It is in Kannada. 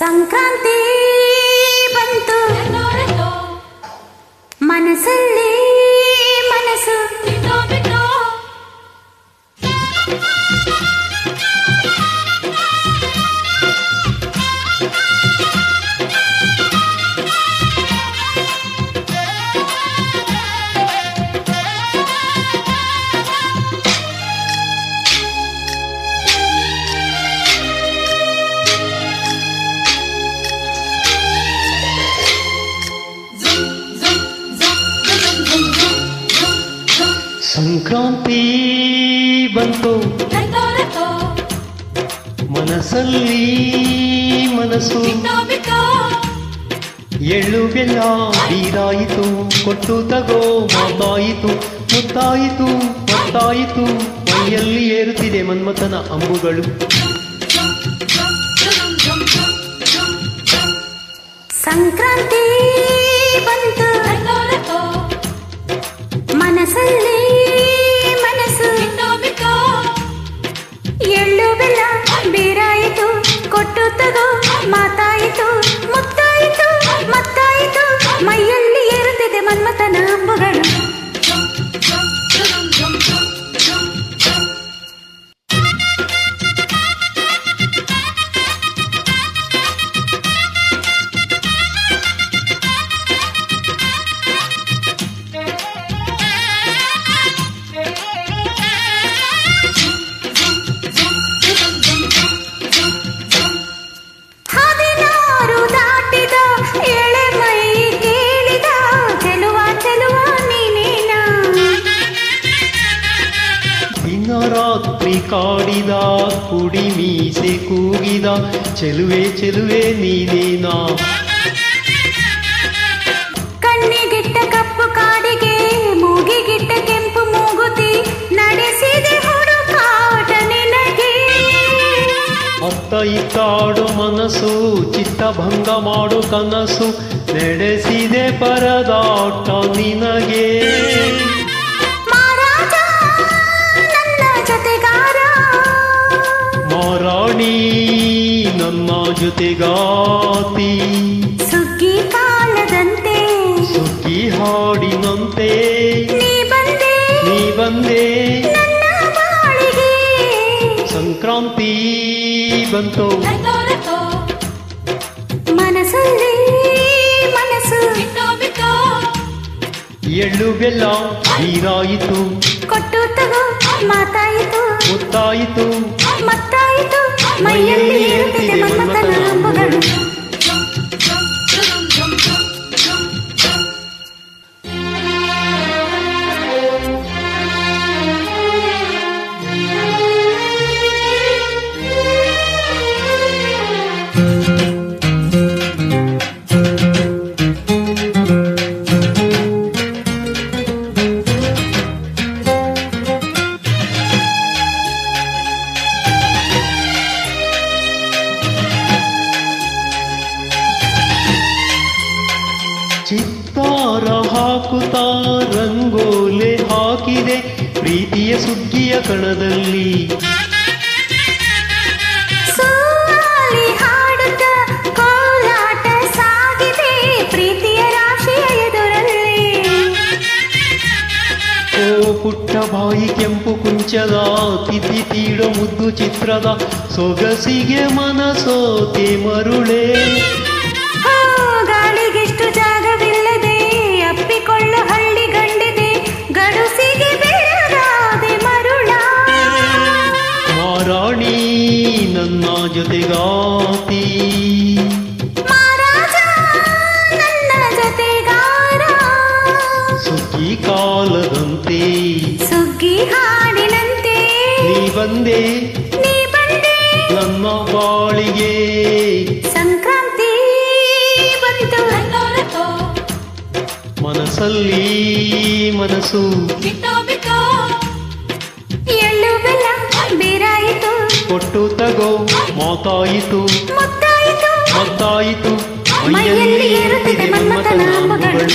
ಸಂಕ್ರಾಂತಿ ಬಂತು ಮನಸ್ಸಲ್ಲಿ ಮನಸ್ಸು ಸಂಕ್ರಾಂತಿ ಬಂತು ಮನಸ್ಸಲ್ಲಿ ಮನಸ್ಸು ಎಳ್ಳು ಬೆಲ್ಲ ಬೀರಾಯಿತು ಕೊಟ್ಟು ತಗೋ ಮಾತಾಯಿತು ಮುತ್ತಾಯಿತು ಮತ್ತಾಯಿತು ಮೈಯಲ್ಲಿ ಏರುತ್ತಿದೆ ಮನ್ಮಥನ ಅಂಬುಗಳು. ಸಂಕ್ರಾಂತಿ ಬಂತು ಮನಸ್ಸಲ್ಲಿ ಮನಸ್ಸು ಎಳ್ಳು ಬೆಲ್ಲ ಬೇರಾಯಿತು ಕೊಟ್ಟು ತಗೋ ಮಾತಾಯಿತು ಮುತ್ತಾಯಿತು ಮತ್ತಾಯಿತು ಮೈಯಲ್ಲಿ ಏರುತ್ತಿದೆ ಮನ್ಮಥನ ಅಂಬುಗಳು. ರಾತ್ರಿ ಕಾಡಿದ ಕುಡಿ ಮೀಸೆ ಕೂಗಿದ ಚೆಲುವೆ ಚೆಲುವೆ ನೀನೇನಾ. ಕಣ್ಣಿಗಿಟ್ಟ ಕಪ್ಪು ಕಾಡಿಗೆ ಮೂಗಿಗಿಟ್ಟ ಕೆಂಪು ಮೂಗುತಿ ನಡೆಸಿದೆ ಹುಡುಕಾಟ ನಿನಗೆ. ಅತ್ತ ಇತ್ತಾಡು ಮನಸ್ಸು ಚಿತ್ತಭಂಗ ಮಾಡು ಕನಸು ನಡೆಸಿದೆ ಪರದಾಟ ನಿನಗೆ. ಮಾರಾಣಿ ನನ್ನ ಜೊತೆಗಾತಿ ಸುಗ್ಗಿ ಕಾಲದಂತೆ ಸುಗ್ಗಿ ಹಾಡಿನಂತೆ ನೀ ಬಂದೆ ನನ್ನ ಬಾಳಿಗೆ. ಸಂಕ್ರಾಂತಿ ಬಂತು ಮನಸ್ಸಲ್ಲಿ ಮನಸ್ಸು ಎಳ್ಳು ಬೆಲ್ಲ ಬೀರಾಯಿತು ಕೊಟ್ಟು ತಗೋ ಮಾತಾಯಿತು ಮುತ್ತಾಯಿತು ಮತ್ತಾಯಿತು ಮೈಯಲ್ಲಿ ಏರುತ್ತಿದೆ ಮನ್ಮಥನ ಅಂಬುಗಳು. ಚಿತ್ತಾರ ಹಾಕುತ್ತಾ ರಂಗೋಲೆ ಹಾಕಿದೆ ಪ್ರೀತಿಯ ಸುಗ್ಗಿಯ ಕಣದಲ್ಲಿ. ಸೋಲಿ ಹಾಡುತ್ತ ಕೋಲಾಟ ಸಾಗಿದೆ ಪ್ರೀತಿಯ ರಾಶಿಯ ಎದುರಲ್ಲಿ. ಓ ಪುಟ್ಟ ಬಾಯಿ ಕೆಂಪು ಕುಂಚದ ತಿದ್ದಿ ತೀಡೋ ಮುದ್ದು ಚಿತ್ರದ ಸೊಗಸಿಗೆ ಮನಸೋತೆ ಮರುಳೇ. ಗಾಳಿಗೆಷ್ಟು ಜಾಗವಿಲ್ಲದೆ ಅಪ್ಪಿಕೊಳ್ಳು ಹಳ್ಳಿ ಗಂಡಿದೆ ಗಡುಸಿಗೆ ಬೆಳಗಾದೆ ಮರುಳ. ಮಾರಾಣಿ ನನ್ನ ಜೊತೆಗಾತಿ ಮಹಾರಾಜ ನನ್ನ ಜೊತೆಗಾರ. ಸುಗ್ಗಿ ಕಾಲದಂತೆ ಸುಗ್ಗಿ ಹಾಡಿನಂತೆ ನೀ ಬಂದೆ ನನ್ನ ಬಾಳಿಗೆ. ಸಂಕ್ರಾಂತಿ ಬಂತು ಮನಸ್ಸಲ್ಲಿ ಮನಸ್ಸು ಎಳ್ಳು ಬೆಲ್ಲ ಬೇರಾಯಿತು ಕೊಟ್ಟು ತಗೋ ಮಾತಾಯಿತು ಮುತ್ತಾಯಿತು ಮತ್ತಾಯಿತು ಮೈಯಲ್ಲಿ ಏರುತ್ತಿದೆ ಮನ್ಮಥನ ಅಂಬುಗಳು.